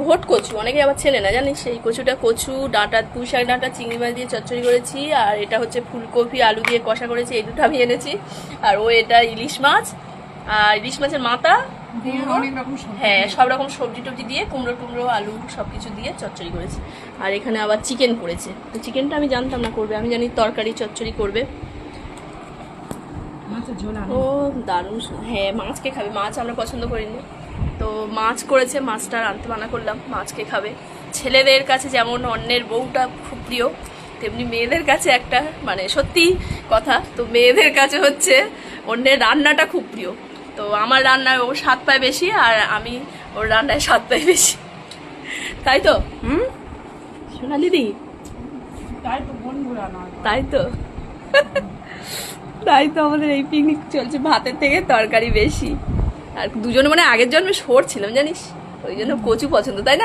Vote কচু, অনেকে আবার চেনে না জানিস। সেই কচুটা, কচু ডাঁটা, পুঁই শাক ডাঁটা চিংড়ি মাছ দিয়ে চচ্চড়ি করেছি। আর এটা হচ্ছে ফুলকপি আলু দিয়ে কষা করেছি, এই দুটো আমি এনেছি। আর ও এটা ইলিশ মাছ, আর ইলিশ মাছের মাথা, হ্যাঁ সব রকম সবজি টবজি দিয়ে কুমড়ো টুমড়ো আলু সব কিছু দিয়ে চচ্চড়ি করেছি। আর এখানে আবার চিকেন করেছে, তো চিকেনটা আমি জানতাম না করবে, আমি জানি তরকারি চচ্চড়ি করবে। ও দারুণ, হ্যাঁ মাছকে খাবে, মাছ আমরা পছন্দ করিনি, তো মাছ করেছে, মাছটা রাঁধতে মানা করলাম, মাছকে খাবে। ছেলেদের কাছে যেমন অন্যের বউটা খুব প্রিয়, তেমনি মেয়েদের কাছে একটা মানে সত্যি কথা, তো মেয়েদের কাছে হচ্ছে অন্যের রান্নাটা খুব প্রিয়। তো আমার রান্নায় ও স্বাদ পায় বেশি, আর আমি ওর রান্নায় স্বাদ পাই বেশি, তাই তো? সোনা দিদি, তাই তো তাই তো আমাদের এই পিকনিক চলছে, ভাতের থেকে তরকারি বেশি। আর দুজনে মানে আগের জন্মে শোর ছিলাম জানিস, ওই জন্য কচু পছন্দ, তাই না?